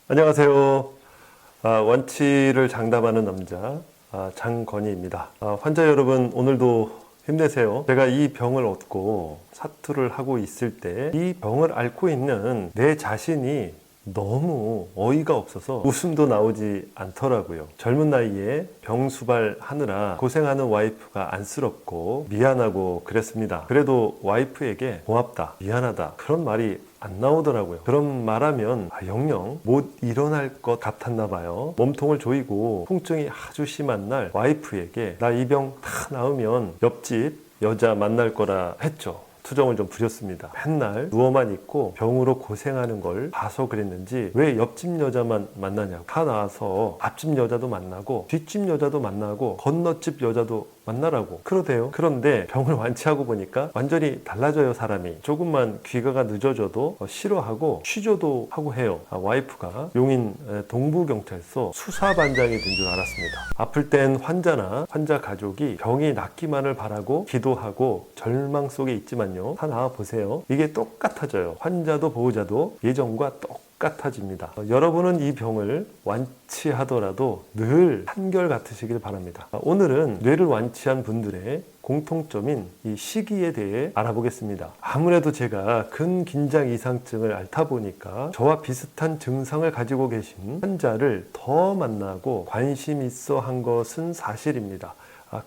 안녕하세요. 완치를 장담하는 남자 장건희입니다. 환자 여러분, 오늘도 힘내세요. 제가 이 병을 얻고 사투를 하고 있을 때 이 병을 앓고 있는 내 자신이 너무 어이가 없어서 웃음도 나오지 않더라고요. 젊은 나이에 병 수발하느라 고생하는 와이프가 안쓰럽고 미안하고 그랬습니다. 그래도 와이프에게 고맙다, 미안하다 그런 말이 안 나오더라고요. 그런 말하면 영영 못 일어날 것 같았나 봐요. 몸통을 조이고 통증이 아주 심한 날 와이프에게 나 이 병 다 나으면 옆집 여자 만날 거라 했죠. 투정을 좀 부렸습니다. 맨날 누워만 있고 병으로 고생하는 걸 봐서 그랬는지 왜 옆집 여자만 만나냐고. 다 나와서 앞집 여자도 만나고 뒷집 여자도 만나고 건너집 여자도 만나라고 그러대요. 그런데 병을 완치하고 보니까 완전히 달라져요. 사람이 조금만 귀가가 늦어져도 싫어하고 취조도 하고 해요. 와이프가 용인 동부경찰서 수사반장이 된 줄 알았습니다. 아플 땐 환자나 환자 가족이 병이 낫기만을 바라고 기도하고 절망 속에 있지만요, 다 나와보세요. 이게 똑같아져요. 환자도 보호자도 예전과 똑같아집니다. 여러분은 이 병을 완치하더라도 늘 한결같으시길 바랍니다. 오늘은 뇌를 완치한 분들의 공통점인 이 시기에 대해 알아보겠습니다. 아무래도 제가 근긴장 이상증을 앓다 보니까 저와 비슷한 증상을 가지고 계신 환자를 더 만나고 관심 있어 한 것은 사실입니다.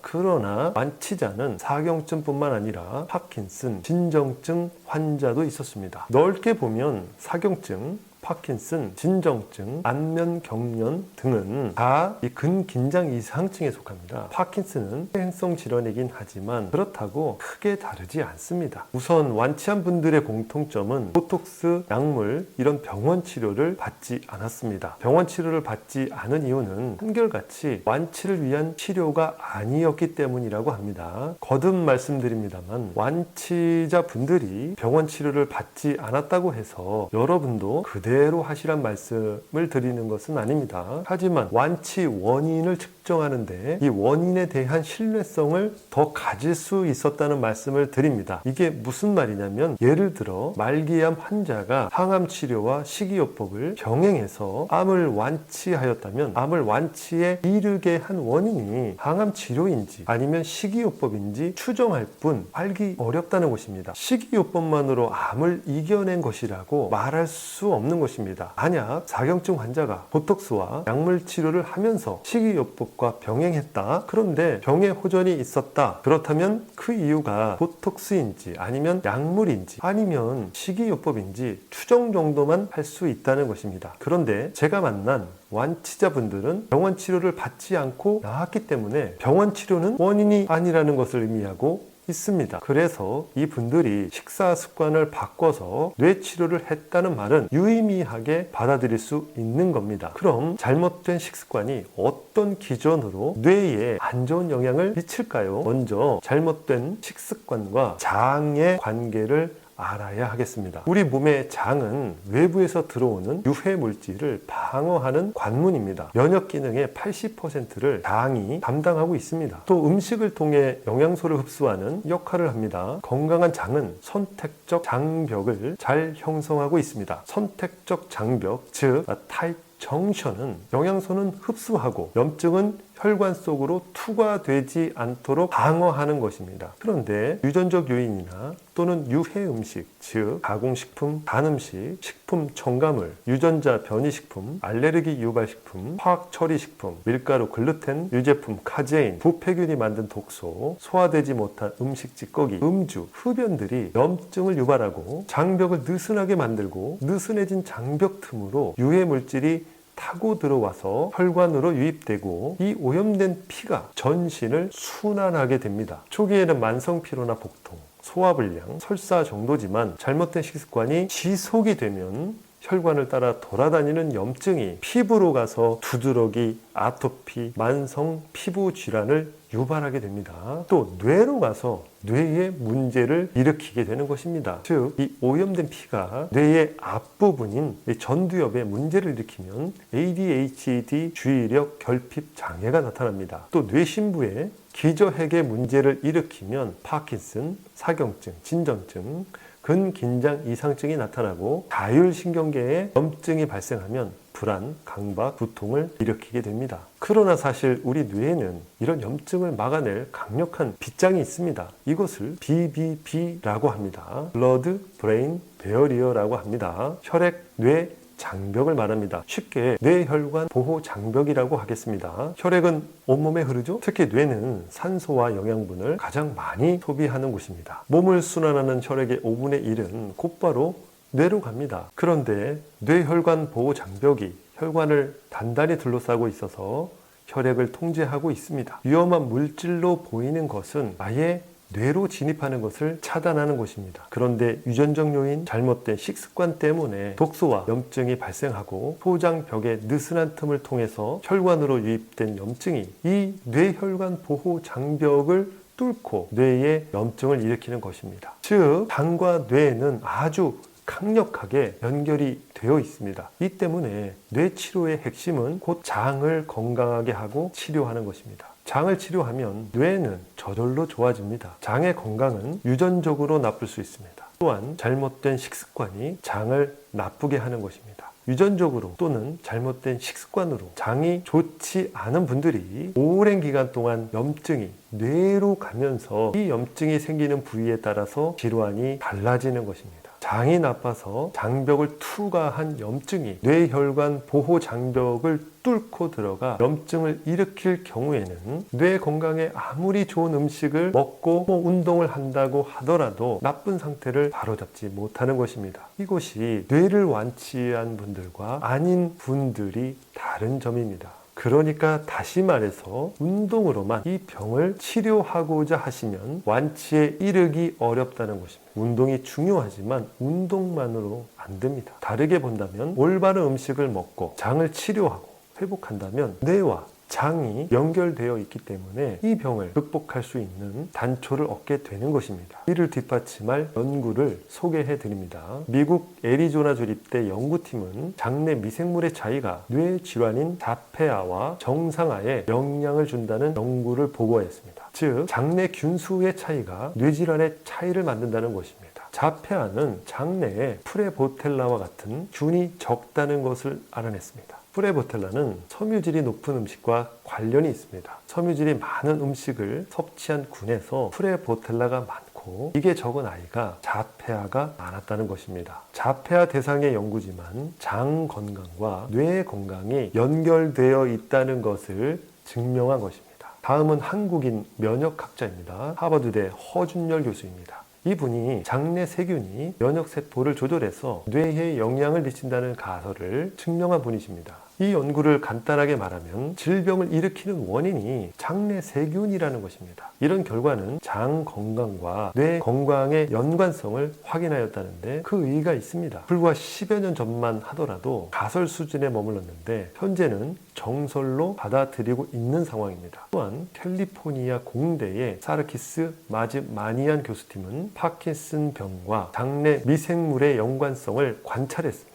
그러나 완치자는 사경증뿐만 아니라 파킨슨, 진정증 환자도 있었습니다. 넓게 보면 사경증, 파킨슨, 진정증, 안면 경련 등은 다 이 근긴장 이상증에 속합니다. 파킨슨은 퇴행성 질환이긴 하지만 그렇다고 크게 다르지 않습니다. 우선 완치한 분들의 공통점은 보톡스, 약물 이런 병원 치료를 받지 않았습니다. 병원 치료를 받지 않은 이유는 한결같이 완치를 위한 치료가 아니었기 때문이라고 합니다. 거듭 말씀드립니다만 완치자 분들이 병원 치료를 받지 않았다고 해서 여러분도 그대로 하시란 말씀을 드리는 것은 아닙니다. 하지만 완치 원인을 측정하는데 이 원인에 대한 신뢰성을 더 가질 수 있었다는 말씀을 드립니다. 이게 무슨 말이냐면, 예를 들어 말기암 환자가 항암 치료와 식이요법을 병행해서 암을 완치하였다면 암을 완치에 이르게 한 원인이 항암 치료인지 아니면 식이요법인지 추정할 뿐 알기 어렵다는 것입니다. 식이요법만으로 암을 이겨낸 것이라고 말할 수 없는 것입니다. 만약 사경증 환자가 보톡스와 약물 치료를 하면서 식이요법과 병행했다. 그런데 병에 호전이 있었다. 그렇다면 그 이유가 보톡스인지 아니면 약물인지 아니면 식이요법인지 추정 정도만 할 수 있다는 것입니다. 그런데 제가 만난 완치자분들은 병원 치료를 받지 않고 나았기 때문에 병원 치료는 원인이 아니라는 것을 의미하고 있습니다. 그래서 이분들이 식사 습관을 바꿔서 뇌 치료를 했다는 말은 유의미하게 받아들일 수 있는 겁니다. 그럼 잘못된 식습관이 어떤 기전으로 뇌에 안 좋은 영향을 미칠까요? 먼저 잘못된 식습관과 장의 관계를 알아야 하겠습니다. 우리 몸의 장은 외부에서 들어오는 유해 물질을 방어하는 관문입니다. 면역 기능의 80%를 장이 담당하고 있습니다. 또 음식을 통해 영양소를 흡수하는 역할을 합니다. 건강한 장은 선택적 장벽을 잘 형성하고 있습니다. 선택적 장벽, 즉 타입 정션은 영양소는 흡수하고 염증은 혈관 속으로 투과되지 않도록 방어하는 것입니다. 그런데 유전적 요인이나 또는 유해 음식, 즉 가공식품, 간음식, 식품 첨가물, 유전자 변이식품, 알레르기 유발식품, 화학 처리식품, 밀가루, 글루텐, 유제품, 카제인, 부패균이 만든 독소, 소화되지 못한 음식 찌꺼기, 음주, 흡연들이 염증을 유발하고 장벽을 느슨하게 만들고 느슨해진 장벽 틈으로 유해 물질이 타고 들어와서 혈관으로 유입되고 이 오염된 피가 전신을 순환하게 됩니다. 초기에는 만성 피로나 복통, 소화불량, 설사 정도지만 잘못된 식습관이 지속이 되면 혈관을 따라 돌아다니는 염증이 피부로 가서 두드러기, 아토피, 만성 피부 질환을 유발하게 됩니다. 또 뇌로 가서 뇌에 문제를 일으키게 되는 것입니다. 즉, 이 오염된 피가 뇌의 앞부분인 전두엽에 문제를 일으키면 ADHD, 주의력 결핍 장애가 나타납니다. 또 뇌신부에 기저핵의 문제를 일으키면 파킨슨, 사경증, 진정증, 근긴장 이상증이 나타나고 자율신경계에 염증이 발생하면 불안, 강박, 두통을 일으키게 됩니다. 그러나 사실 우리 뇌에는 이런 염증을 막아낼 강력한 빗장이 있습니다. 이것을 BBB라고 합니다. Blood Brain Barrier라고 합니다. 혈액, 뇌, 장벽을 말합니다. 쉽게 뇌혈관 보호 장벽이라고 하겠습니다. 혈액은 온몸에 흐르죠. 특히 뇌는 산소와 영양분을 가장 많이 소비하는 곳입니다. 몸을 순환하는 혈액의 5분의 1은 곧바로 뇌로 갑니다. 그런데 뇌혈관 보호 장벽이 혈관을 단단히 둘러싸고 있어서 혈액을 통제하고 있습니다. 위험한 물질로 보이는 것은 아예 뇌로 진입하는 것을 차단하는 것입니다. 그런데 유전적 요인, 잘못된 식습관 때문에 독소와 염증이 발생하고 소장벽의 느슨한 틈을 통해서 혈관으로 유입된 염증이 이 뇌혈관 보호 장벽을 뚫고 뇌에 염증을 일으키는 것입니다. 즉, 장과 뇌는 아주 강력하게 연결이 되어 있습니다. 이 때문에 뇌 치료의 핵심은 곧 장을 건강하게 하고 치료하는 것입니다. 장을 치료하면 뇌는 저절로 좋아집니다. 장의 건강은 유전적으로 나쁠 수 있습니다. 또한 잘못된 식습관이 장을 나쁘게 하는 것입니다. 유전적으로 또는 잘못된 식습관으로 장이 좋지 않은 분들이 오랜 기간 동안 염증이 뇌로 가면서 이 염증이 생기는 부위에 따라서 질환이 달라지는 것입니다. 장이 나빠서 장벽을 투과한 염증이 뇌혈관 보호 장벽을 뚫고 들어가 염증을 일으킬 경우에는 뇌 건강에 아무리 좋은 음식을 먹고 운동을 한다고 하더라도 나쁜 상태를 바로잡지 못하는 것입니다. 이것이 뇌를 완치한 분들과 아닌 분들이 다른 점입니다. 그러니까 다시 말해서 운동으로만 이 병을 치료하고자 하시면 완치에 이르기 어렵다는 것입니다. 운동이 중요하지만 운동만으로 안 됩니다. 다르게 본다면 올바른 음식을 먹고 장을 치료하고 회복한다면 뇌와 장이 연결되어 있기 때문에 이 병을 극복할 수 있는 단초를 얻게 되는 것입니다. 이를 뒷받침할 연구를 소개해 드립니다. 미국 애리조나 주립대 연구팀은 장내 미생물의 차이가 뇌 질환인 자폐아와 정상아에 영향을 준다는 연구를 보고했습니다. 즉, 장내 균수의 차이가 뇌질환의 차이를 만든다는 것입니다. 자폐아는 장내에 프레보텔라와 같은 균이 적다는 것을 알아냈습니다. 프레보텔라는 섬유질이 높은 음식과 관련이 있습니다. 섬유질이 많은 음식을 섭취한 군에서 프레보텔라가 많고 이게 적은 아이가 자폐아가 많았다는 것입니다. 자폐아 대상의 연구지만 장 건강과 뇌 건강이 연결되어 있다는 것을 증명한 것입니다. 다음은 한국인 면역학자입니다. 하버드대 허준열 교수입니다. 이분이 장내 세균이 면역세포를 조절해서 뇌에 영향을 미친다는 가설을 증명한 분이십니다. 이 연구를 간단하게 말하면 질병을 일으키는 원인이 장내 세균이라는 것입니다. 이런 결과는 장 건강과 뇌 건강의 연관성을 확인하였다는데 그 의의가 있습니다. 불과 10여 년 전만 하더라도 가설 수준에 머물렀는데 현재는 정설로 받아들이고 있는 상황입니다. 또한 캘리포니아 공대의 사르키스 마즈마니안 교수팀은 파킨슨 병과 장내 미생물의 연관성을 관찰했습니다.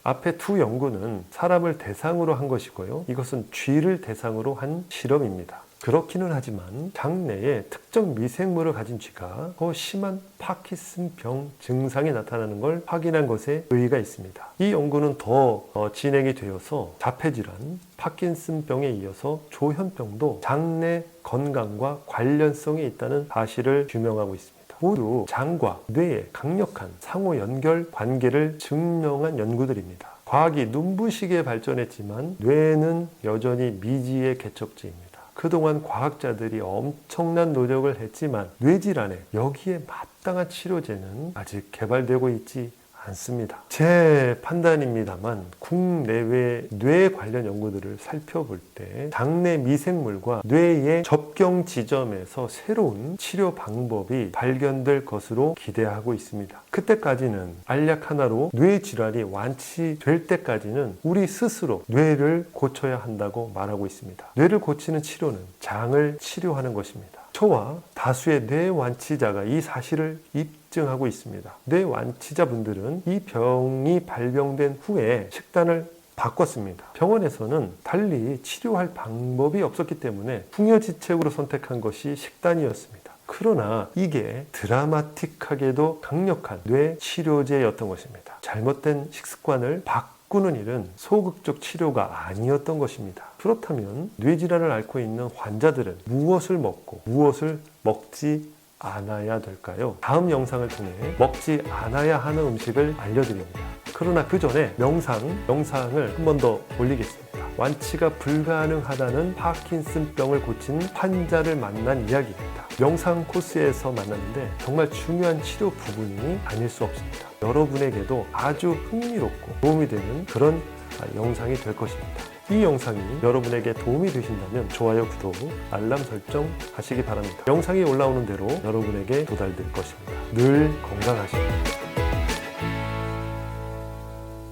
앞에 두 연구는 사람을 대상으로 한 것이고요. 이것은 쥐를 대상으로 한 실험입니다. 그렇기는 하지만 장내에 특정 미생물을 가진 쥐가 더 심한 파킨슨병 증상이 나타나는 걸 확인한 것에 의의가 있습니다. 이 연구는 더 진행이 되어서 자폐질환, 파킨슨병에 이어서 조현병도 장내 건강과 관련성이 있다는 사실을 규명하고 있습니다. 모두 장과 뇌의 강력한 상호 연결 관계를 증명한 연구들입니다. 과학이 눈부시게 발전했지만 뇌는 여전히 미지의 개척지입니다. 그동안 과학자들이 엄청난 노력을 했지만 뇌질환에 여기에 마땅한 치료제는 아직 개발되고 있지 않습니다. 제 판단입니다만 국내외 뇌 관련 연구들을 살펴볼 때 장내 미생물과 뇌의 접경 지점에서 새로운 치료 방법이 발견될 것으로 기대하고 있습니다. 그때까지는 알약 하나로 뇌 질환이 완치될 때까지는 우리 스스로 뇌를 고쳐야 한다고 말하고 있습니다. 뇌를 고치는 치료는 장을 치료하는 것입니다. 저와 다수의 뇌완치자가 이 사실을 입증하고 있습니다. 뇌완치자분들은 이 병이 발병된 후에 식단을 바꿨습니다. 병원에서는 달리 치료할 방법이 없었기 때문에 풍요지책으로 선택한 것이 식단이었습니다. 그러나 이게 드라마틱하게도 강력한 뇌 치료제였던 것입니다. 잘못된 식습관을 바꿔 바꾸는 일은 소극적 치료가 아니었던 것입니다. 그렇다면 뇌질환을 앓고 있는 환자들은 무엇을 먹고 무엇을 먹지 않아야 될까요? 다음 영상을 통해 먹지 않아야 하는 음식을 알려드립니다. 그러나 그 전에 영상을 한 번 더 올리겠습니다. 완치가 불가능하다는 파킨슨병을 고친 환자를 만난 이야기입니다. 명상 코스에서 만났는데 정말 중요한 치료 부분이 아닐 수 없습니다. 여러분에게도 아주 흥미롭고 도움이 되는 그런 영상이 될 것입니다. 이 영상이 여러분에게 도움이 되신다면 좋아요, 구독, 알람 설정 하시기 바랍니다. 영상이 올라오는 대로 여러분에게 도달될 것입니다. 늘 건강하시고